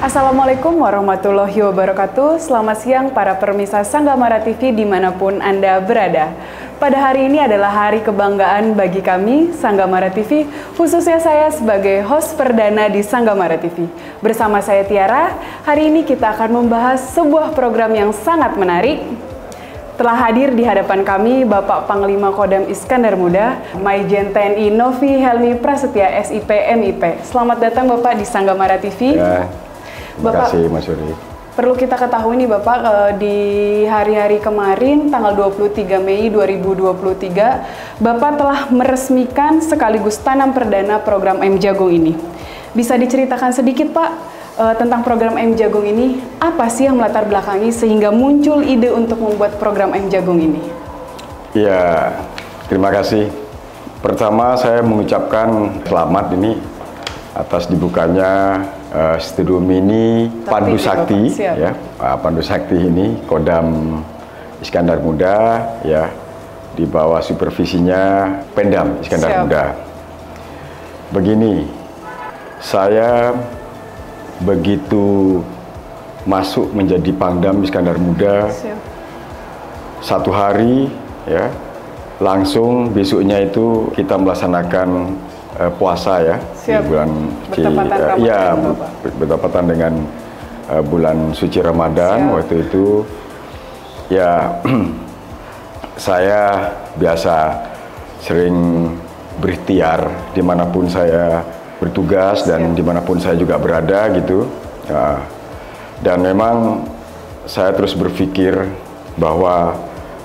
Assalamualaikum warahmatullahi wabarakatuh. Selamat siang para pemirsa Sanggamara TV dimanapun Anda berada. Pada hari ini adalah hari kebanggaan bagi kami, Sanggamara TV, khususnya saya sebagai host perdana di Sanggamara TV. Bersama saya Tiara, hari ini kita akan membahas sebuah program yang sangat menarik. Telah hadir di hadapan kami Bapak Panglima Kodam Iskandar Muda, Maijen TNI Novi Helmi Prasetya SIP MIP. Selamat datang Bapak di Sanggamara TV. Ya. Terima kasih Mas Yuri. Perlu kita ketahui nih Bapak, di hari-hari kemarin tanggal 23 Mei 2023, Bapak telah meresmikan sekaligus tanam perdana program M Jagung ini. Bisa diceritakan sedikit Pak tentang program M Jagung ini? Apa sih yang melatar belakangi sehingga muncul ide untuk membuat program M Jagung ini? Ya, terima kasih. Pertama saya mengucapkan selamat ini atas dibukanya studio mini Pandu Sakti, ya, Pandu Sakti ini Kodam Iskandar Muda, ya, di bawah supervisinya Pendam Iskandar Muda. Begini, saya begitu masuk menjadi Pangdam Iskandar Muda, satu hari, ya, langsung besoknya itu kita melaksanakan puasa ya. Di bulan bertepatan dengan bulan suci Ramadan. Waktu itu ya saya biasa sering berikhtiar dimanapun saya bertugas dan dimanapun saya juga berada gitu ya. Dan memang saya terus berpikir bahwa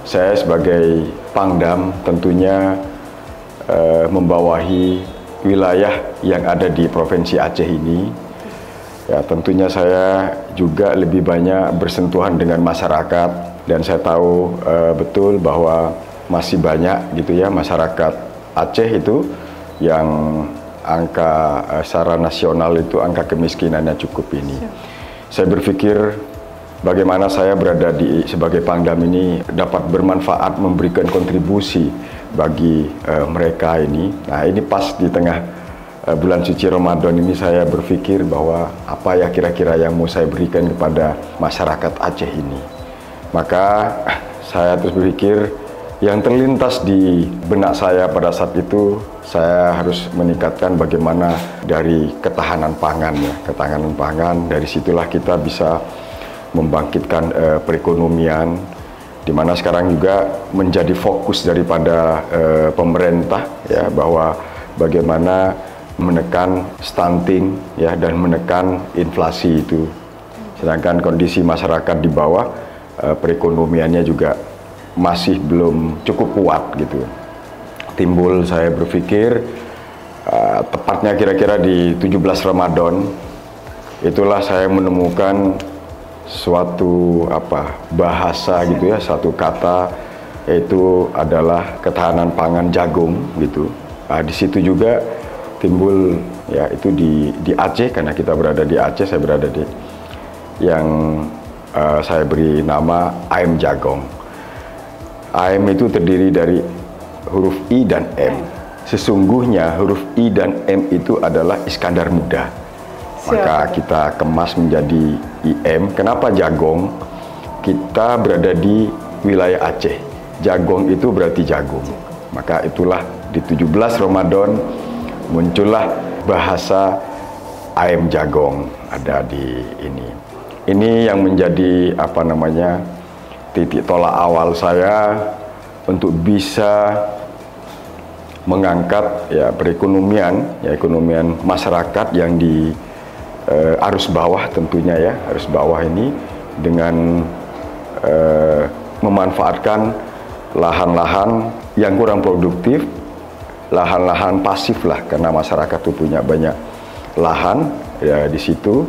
saya sebagai Pangdam tentunya membawahi wilayah yang ada di Provinsi Aceh ini. Ya, tentunya saya juga lebih banyak bersentuhan dengan masyarakat, dan saya tahu betul bahwa masih banyak gitu ya masyarakat Aceh itu yang angka secara nasional itu angka kemiskinannya cukup ini. Saya berpikir bagaimana saya berada sebagai Pangdam ini dapat bermanfaat, memberikan kontribusi bagi mereka ini. Nah, ini pas di tengah bulan suci Ramadan ini saya berpikir bahwa apa ya kira-kira yang mau saya berikan kepada masyarakat Aceh ini. Maka saya terus berpikir, yang terlintas di benak saya pada saat itu, saya harus meningkatkan bagaimana dari ketahanan pangan ya, ketahanan pangan. Dari situlah kita bisa membangkitkan perekonomian, di mana sekarang juga menjadi fokus daripada pemerintah ya, bahwa bagaimana menekan stunting ya dan menekan inflasi itu. Sedangkan kondisi masyarakat di bawah perekonomiannya juga masih belum cukup kuat gitu. Timbul saya berpikir tepatnya kira-kira di 17 Ramadan itulah saya menemukan suatu bahasa gitu ya, satu kata, yaitu adalah ketahanan pangan jagung gitu. Nah, di situ juga timbul ya, itu di Aceh, karena kita berada di Aceh, saya berada di yang saya beri nama AM Jagung. AM itu terdiri dari huruf I dan M. Sesungguhnya huruf I dan M itu adalah Iskandar Muda. Maka kita kemas menjadi IM. Kenapa Jagung? Kita berada di wilayah Aceh. Jagung itu berarti jagung. Maka itulah di 17 Ramadan muncullah bahasa AM Jagung ada di ini. Ini yang menjadi titik tolak awal saya untuk bisa mengangkat ya perekonomian, ya ekonomian masyarakat yang di arus bawah tentunya ya, arus bawah ini dengan memanfaatkan lahan-lahan yang kurang produktif, lahan-lahan pasif lah, karena masyarakat itu punya banyak lahan ya di situ.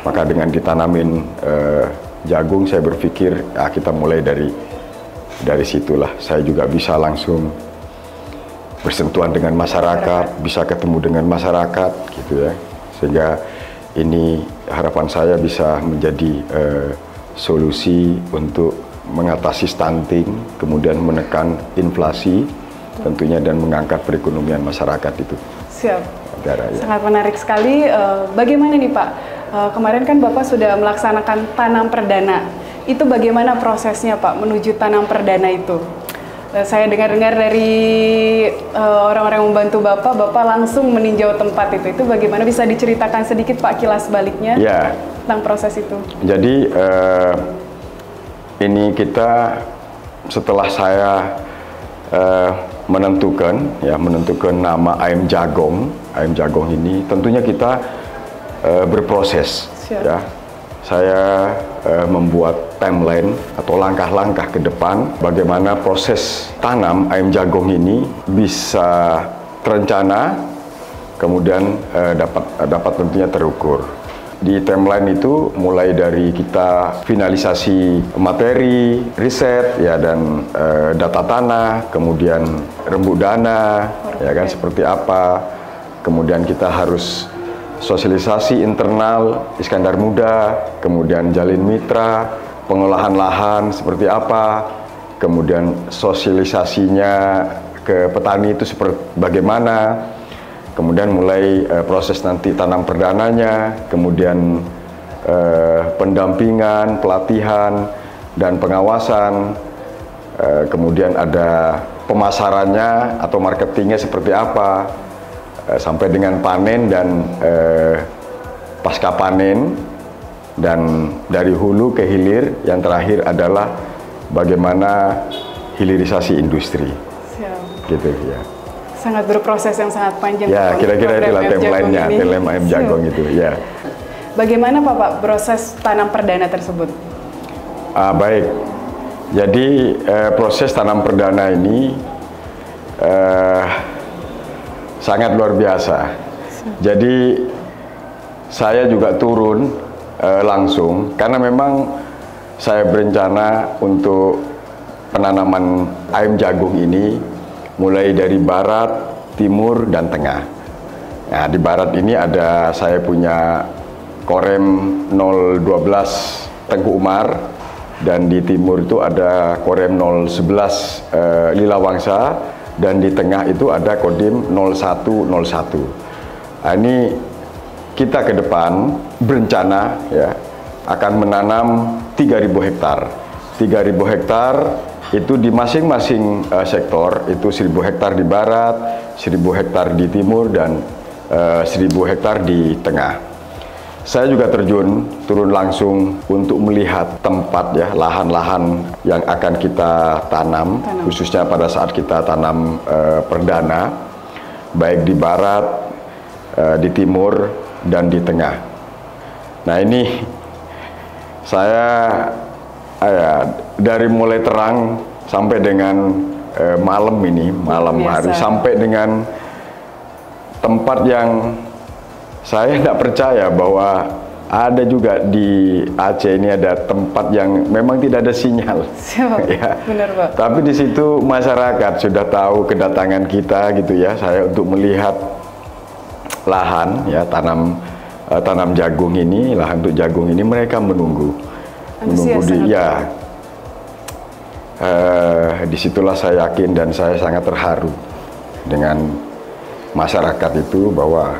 Maka dengan ditanamin jagung, saya berpikir ya kita mulai dari situlah saya juga bisa langsung bersentuhan dengan masyarakat, bisa ketemu dengan masyarakat gitu ya, sehingga ini harapan saya bisa menjadi solusi untuk mengatasi stunting, kemudian menekan inflasi tentunya, dan mengangkat perekonomian masyarakat itu. Siap. Negara, ya. Sangat menarik sekali. Bagaimana nih Pak Kemarin kan Bapak sudah melaksanakan tanam perdana. Itu bagaimana prosesnya Pak menuju tanam perdana itu? Saya dengar-dengar dari orang-orang yang membantu Bapak langsung meninjau tempat itu. Itu bagaimana, bisa diceritakan sedikit Pak kilas baliknya Ya. tentang proses itu? Jadi ini kita setelah saya menentukan nama ayam jagong ini, tentunya kita berproses. Siap. Ya. Saya membuat timeline atau langkah-langkah ke depan bagaimana proses tanam ayam jagong ini bisa terencana, kemudian dapat tentunya terukur. Di timeline itu mulai dari kita finalisasi materi, riset, ya, dan data tanah, kemudian rembuk dana, ya kan, seperti apa. Kemudian kita harus sosialisasi internal Iskandar Muda, kemudian jalin mitra, pengolahan lahan seperti apa, kemudian sosialisasinya ke petani itu seperti bagaimana. Kemudian mulai proses nanti tanam perdananya, kemudian pendampingan, pelatihan, dan pengawasan. Kemudian ada pemasarannya atau marketingnya seperti apa, sampai dengan panen dan pasca panen, dan dari hulu ke hilir. Yang terakhir adalah bagaimana hilirisasi industri. Siap. Gitu ya. Sangat berproses yang sangat panjang. Ya, kira-kira itulah timeline-nya, timeline ayam jagong itu, ya. Bagaimana Pak proses tanam perdana tersebut? Baik, jadi proses tanam perdana ini sangat luar biasa. Jadi saya juga turun langsung, karena memang saya berencana untuk penanaman ayam jagung ini mulai dari barat, timur, dan tengah. Nah, di barat ini saya punya Korem 012 Tengku Umar, dan di timur itu ada Korem 011 Lila Wangsa, dan di tengah itu ada Kodim 0101. Nah, ini kita ke depan berencana ya akan menanam 3.000 hektar. 3.000 hektar itu di masing-masing sektor, itu 1.000 hektar di barat, 1.000 hektar di timur, dan 1.000 hektar di tengah. Saya juga turun langsung untuk melihat tempat ya, lahan-lahan yang akan kita tanam, khususnya pada saat kita tanam perdana, baik di barat, di timur, dan di tengah. Nah, ini saya dari mulai terang sampai dengan malam hari, sampai dengan tempat yang saya tidak percaya bahwa ada juga di Aceh ini ada tempat yang memang tidak ada sinyal. Ya. Benar, Pak. Tapi di situ masyarakat sudah tahu kedatangan kita gitu ya. Saya untuk melihat lahan ya, tanam jagung ini, lahan untuk jagung ini, mereka menunggu disitulah saya yakin dan saya sangat terharu dengan masyarakat itu, bahwa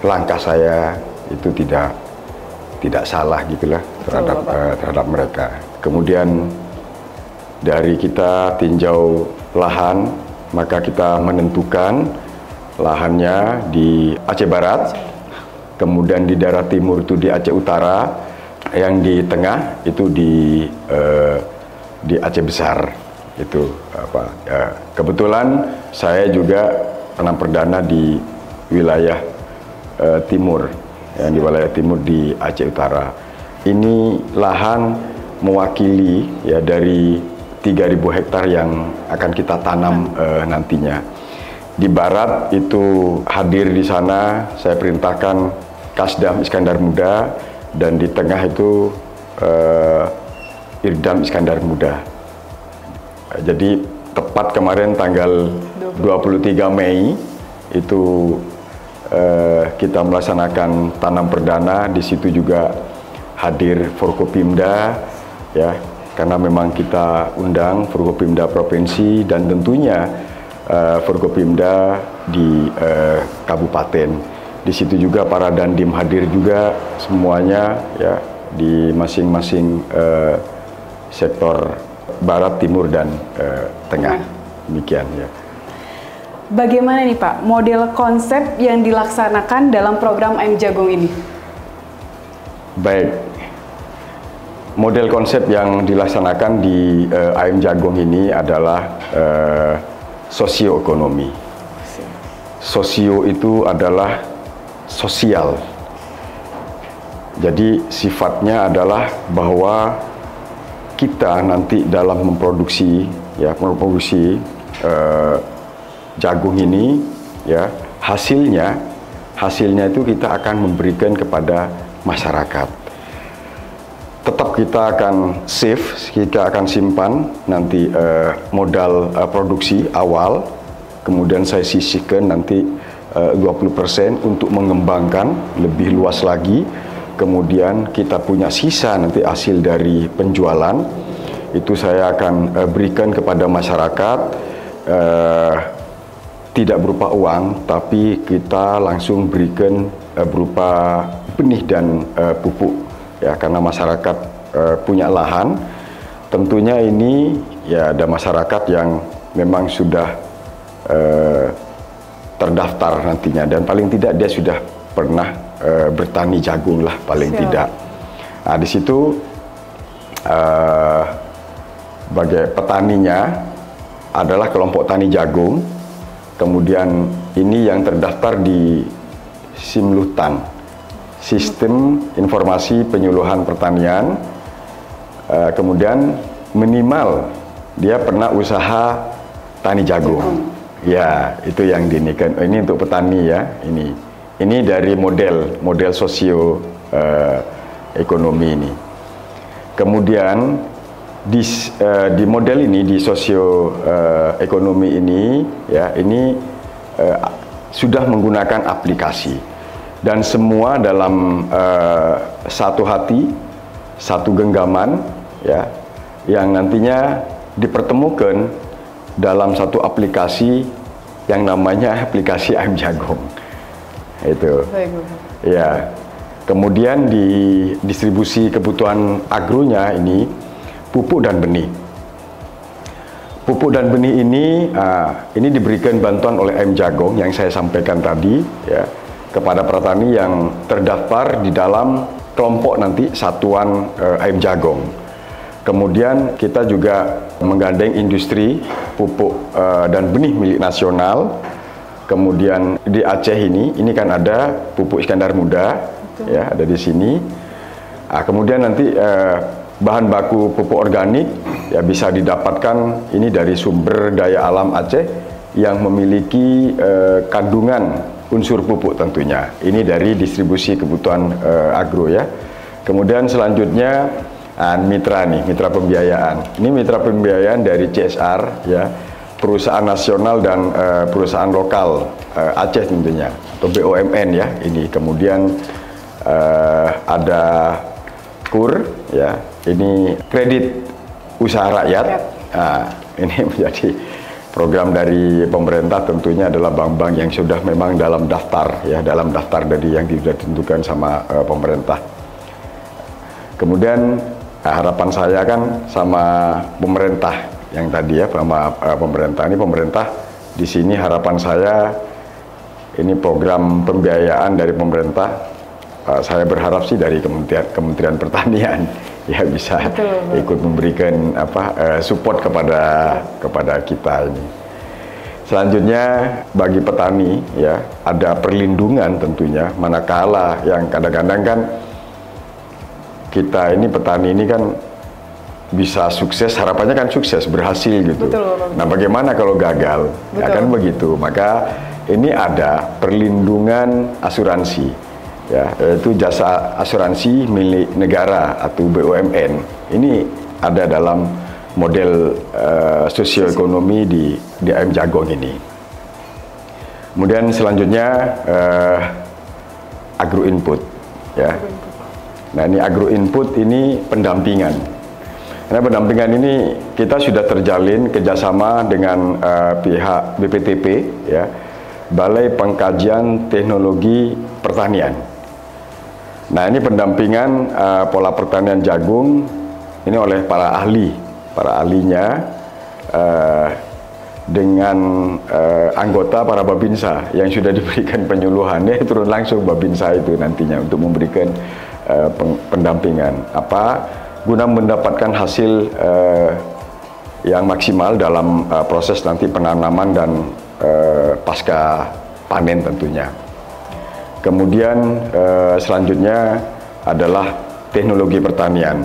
langkah saya itu tidak salah gitulah terhadap mereka. Kemudian dari kita tinjau lahan, maka kita menentukan lahannya di Aceh Barat, kemudian di daerah timur itu di Aceh Utara, yang di tengah itu di Aceh Besar. Itu kebetulan saya juga tanam perdana di wilayah timur, yang di wilayah timur di Aceh Utara. Ini lahan mewakili ya dari 3.000 hektar yang akan kita tanam nantinya. Di barat itu hadir di sana saya perintahkan Kasdam Iskandar Muda, dan di tengah itu Irdam Iskandar Muda. Jadi tepat kemarin tanggal 23 Mei itu kita melaksanakan tanam perdana. Di situ juga hadir Forkopimda ya, karena memang kita undang Forkopimda provinsi dan tentunya Forkopimda di kabupaten. Di situ juga para dandim hadir juga semuanya ya di masing-masing sektor barat, timur dan tengah. Demikian ya. Bagaimana nih Pak model konsep yang dilaksanakan dalam program AM Jagung ini? Baik. Model konsep yang dilaksanakan di AM Jagung ini adalah sosioekonomi. Sosio itu adalah sosial. Jadi sifatnya adalah bahwa kita nanti dalam memproduksi jagung ini ya, hasilnya itu kita akan memberikan kepada masyarakat. Tetap kita akan save, kita akan simpan nanti modal produksi awal, kemudian saya sisihkan nanti 20% untuk mengembangkan lebih luas lagi. Kemudian kita punya sisa nanti hasil dari penjualan itu saya akan berikan kepada masyarakat, tidak berupa uang, tapi kita langsung berikan berupa benih dan pupuk ya, karena masyarakat punya lahan. Tentunya ini ya ada masyarakat yang memang sudah terdaftar nantinya, dan paling tidak dia sudah pernah bertani jagung lah paling tidak. Nah di situ sebagai petaninya adalah kelompok tani jagung, kemudian ini yang terdaftar di Simlutan, Sistem Informasi Penyuluhan Pertanian, kemudian minimal dia pernah usaha tani jagung. Ya, itu yang dinikan. Ini untuk petani ya. Ini dari model sosio ekonomi ini. Kemudian di model ini, di sosio ekonomi ini ya, ini sudah menggunakan aplikasi, dan semua dalam satu hati, satu genggaman ya, yang nantinya dipertemukan dalam satu aplikasi yang namanya aplikasi AM Jagung. Itu. Ya. Kemudian di distribusi kebutuhan agronya ini pupuk dan benih. Pupuk dan benih ini diberikan bantuan oleh AM Jagung yang saya sampaikan tadi ya, kepada petani yang terdaftar di dalam kelompok nanti satuan AM Jagung. Kemudian kita juga menggandeng industri pupuk dan benih milik nasional. Kemudian di Aceh ini kan ada pupuk Iskandar Muda, ya ada di sini. Kemudian nanti bahan baku pupuk organik ya bisa didapatkan ini dari sumber daya alam Aceh yang memiliki kandungan unsur pupuk tentunya. Ini dari distribusi kebutuhan agro ya. Kemudian selanjutnya mitra pembiayaan. Ini mitra pembiayaan dari CSR ya, perusahaan nasional dan perusahaan lokal Aceh tentunya, atau BUMN ya. Ini kemudian ada KUR ya, ini kredit usaha rakyat. Ini menjadi program dari pemerintah, tentunya adalah bank-bank yang sudah memang dalam daftar ya, dalam daftar dari yang sudah ditentukan sama pemerintah. Kemudian harapan saya kan sama pemerintah yang tadi ya, sama pemerintah di sini harapan saya ini program pembiayaan dari pemerintah, saya berharap sih dari Kementerian Pertanian ya bisa ikut memberikan support kepada kita ini. Selanjutnya bagi petani ya ada perlindungan tentunya, manakala yang kadang-kadang kan kita ini petani ini kan bisa sukses, harapannya kan sukses, berhasil gitu. Nah bagaimana kalau gagal? Ya kan begitu. Maka ini ada perlindungan asuransi ya, yaitu jasa asuransi milik negara atau BUMN. Ini ada dalam model sosioekonomi di AM Jagung ini. Kemudian selanjutnya agro input ya. Nah ini agro input ini pendampingan. Karena pendampingan ini kita sudah terjalin kerjasama dengan pihak BPTP ya, Balai Pengkajian Teknologi pertanian. Nah, ini pendampingan pola pertanian jagung ini oleh para ahli, para ahlinya dengan anggota para Babinsa yang sudah diberikan penyuluhannya turun langsung Babinsa itu nantinya untuk memberikan pendampingan guna mendapatkan hasil yang maksimal dalam proses nanti penanaman dan pasca panen tentunya. Kemudian selanjutnya adalah teknologi pertanian.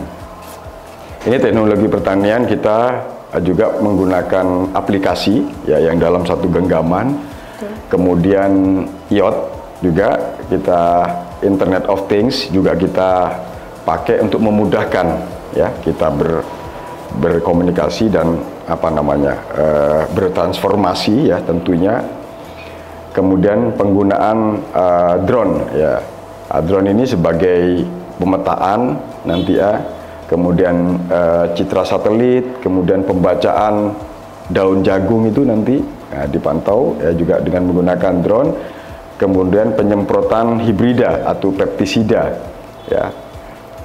Ini teknologi pertanian kita juga menggunakan aplikasi ya yang dalam satu genggaman. Kemudian IoT juga kita, Internet of Things juga kita pakai untuk memudahkan ya kita berkomunikasi dan bertransformasi ya tentunya. Kemudian penggunaan drone ya. Drone ini sebagai pemetaan nanti ya. Kemudian citra satelit, kemudian pembacaan daun jagung itu nanti dipantau ya juga dengan menggunakan drone. Kemudian penyemprotan hibrida atau pestisida ya.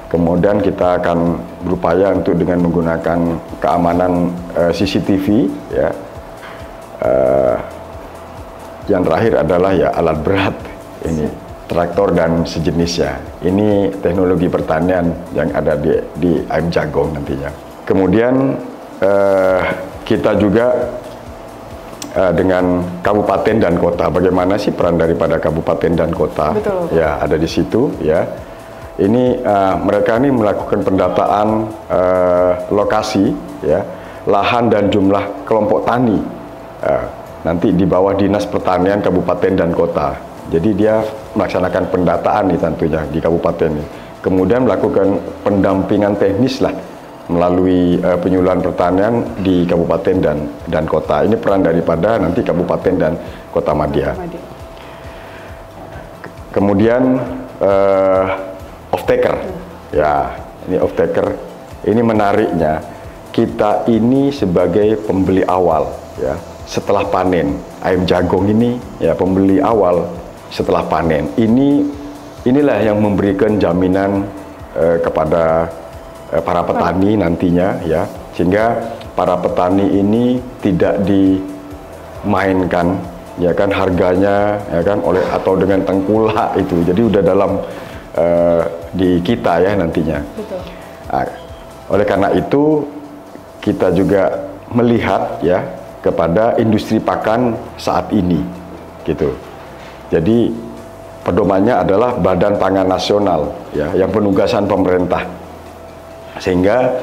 Kemudian kita akan berupaya untuk dengan menggunakan keamanan CCTV ya. Yang terakhir adalah ya alat berat ini, traktor dan sejenisnya. Ini teknologi pertanian yang ada di AM Jagong nantinya. Kemudian kita juga dengan kabupaten dan kota. Bagaimana sih peran daripada kabupaten dan kota? Betul. Ya ada di situ ya. Ini mereka ini melakukan pendataan lokasi ya, lahan dan jumlah kelompok tani. Nanti di bawah Dinas Pertanian Kabupaten dan Kota. Jadi dia melaksanakan pendataan nih tentunya di kabupaten ini. Kemudian melakukan pendampingan teknis lah melalui penyuluhan pertanian di kabupaten dan kota. Ini peran daripada nanti kabupaten dan kota Madya. Kemudian off-taker. Ya, ini off-taker. Ini menariknya kita ini sebagai pembeli awal ya. Setelah panen, ayam jagung ini ya pembeli awal setelah panen. Inilah yang memberikan jaminan kepada para petani nantinya ya, sehingga para petani ini tidak dimainkan ya kan harganya ya kan oleh atau dengan tengkulak itu. Jadi udah dalam di kita ya nantinya. Betul. Nah, oleh karena itu kita juga melihat ya kepada industri pakan saat ini gitu. Jadi pedomannya adalah Badan Pangan Nasional ya yang penugasan pemerintah. Sehingga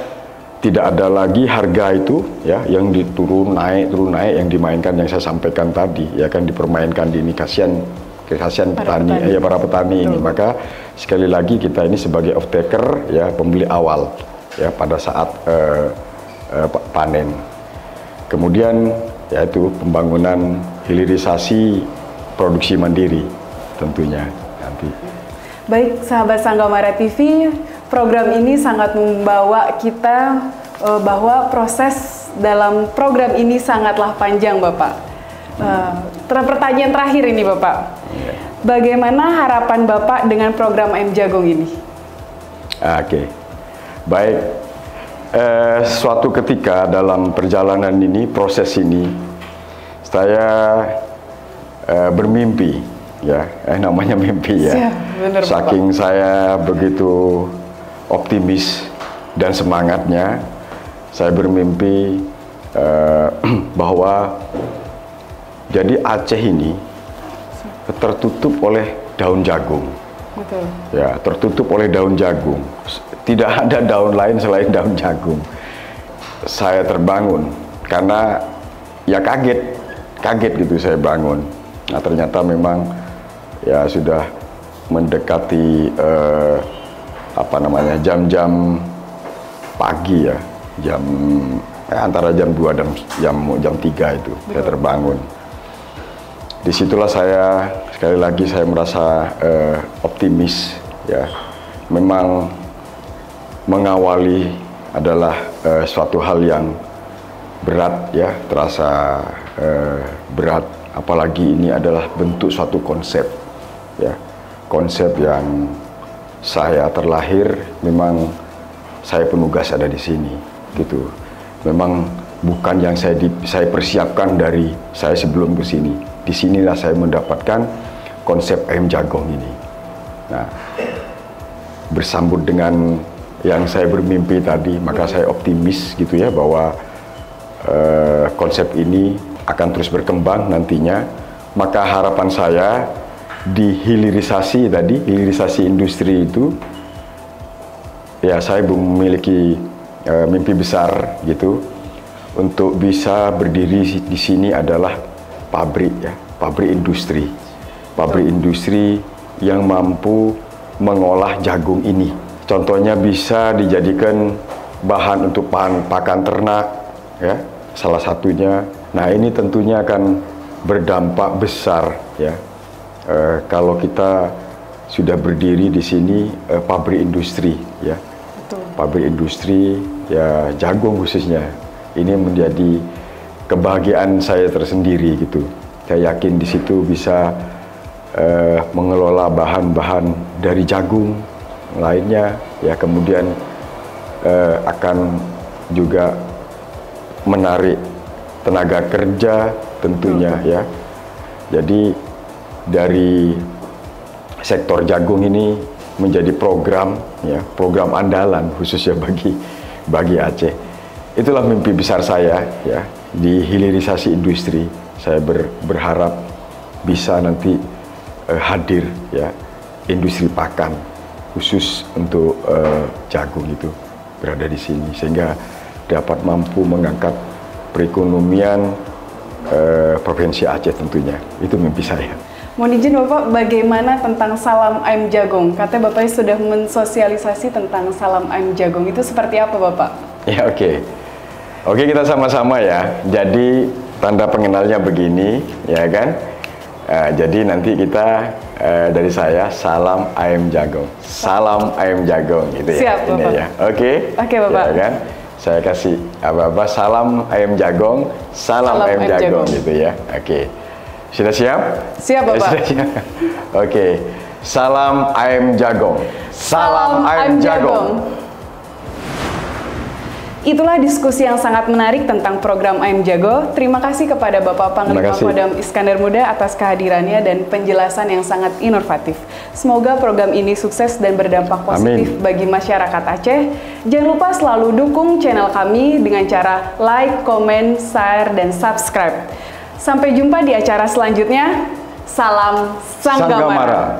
tidak ada lagi harga itu ya yang turun naik yang dimainkan yang saya sampaikan tadi ya kan dipermainkan di ini kasihan petani ya para petani ini. Maka sekali lagi kita ini sebagai off-taker ya pembeli awal ya pada saat panen. Kemudian yaitu pembangunan hilirisasi produksi mandiri tentunya nanti. Baik, sahabat Sanggamara TV, program ini sangat membawa kita bahwa proses dalam program ini sangatlah panjang, Bapak. Pertanyaan terakhir ini, Bapak. Bagaimana harapan Bapak dengan program AM Jagong ini? Oke. Baik. Suatu ketika dalam perjalanan ini, proses ini, saya bermimpi, ya, namanya mimpi ya. Bener, saking Bapak. Saya begitu optimis dan semangatnya, saya bermimpi bahwa jadi Aceh ini tertutup oleh daun jagung. Betul. Ya, tertutup oleh daun jagung. Tidak ada daun lain selain daun jagung. Saya terbangun karena ya kaget gitu saya bangun. Nah ternyata memang ya sudah mendekati jam-jam pagi ya, antara jam 2 dan jam 3 itu. Betul. Saya terbangun. Disitulah saya sekali lagi saya merasa optimis ya. Memang mengawali adalah suatu hal yang berat ya, terasa berat, apalagi ini adalah bentuk suatu konsep ya. konsep yang saya terlahir, memang saya penugas ada di sini, gitu. Memang bukan yang saya persiapkan dari saya sebelum ke sini. Di sinilah saya mendapatkan konsep ayam jagung ini. Nah, bersambut dengan yang saya bermimpi tadi, maka saya optimis gitu ya bahwa konsep ini akan terus berkembang nantinya. Maka harapan saya di hilirisasi tadi, hilirisasi industri itu, ya saya memiliki mimpi besar gitu untuk bisa berdiri di sini adalah pabrik ya, pabrik industri yang mampu mengolah jagung ini. Contohnya bisa dijadikan bahan untuk pakan ternak ya, salah satunya. Nah, ini tentunya akan berdampak besar ya. Kalau kita sudah berdiri di sini pabrik industri ya. Betul. Pabrik industri ya jagung khususnya. Ini menjadi kebahagiaan saya tersendiri gitu. Saya yakin di situ bisa mengelola bahan-bahan dari jagung lainnya ya, kemudian akan juga menarik tenaga kerja tentunya ya. Jadi dari sektor jagung ini menjadi program ya, program andalan khususnya bagi Aceh. Itulah mimpi besar saya ya, di hilirisasi industri. Saya berharap bisa nanti hadir ya, industri pakan khusus untuk jagung itu berada di sini, sehingga dapat mampu mengangkat perekonomian Provinsi Aceh tentunya. Itu mimpi saya. Mohon izin Bapak, bagaimana tentang salam ayam jagung? Katanya Bapak sudah mensosialisasi tentang salam ayam jagung. Itu seperti apa Bapak? Ya, oke. Oke, kita sama-sama ya. Jadi tanda pengenalnya begini, ya kan? Jadi nanti kita dari saya salam ayam jagung. Salam ayam jagung gitu ya. Siap, Bapak. Ini ya. Oke. Oke, Bapak. Ya kan? Saya kasih apa-apa salam ayam jagung, salam ayam jagung gitu ya. Oke. Sudah siap? Siap, Bapak. Sudah siap. Oke. Salam ayam jagung. Salam ayam jagung. Itulah diskusi yang sangat menarik tentang program Ayam Jago. Terima kasih kepada Bapak Panglima Kodam Iskandar Muda atas kehadirannya dan penjelasan yang sangat inovatif. Semoga program ini sukses dan berdampak positif bagi masyarakat Aceh. Jangan lupa selalu dukung channel kami dengan cara like, comment, share, dan subscribe. Sampai jumpa di acara selanjutnya. Salam Sanggamara.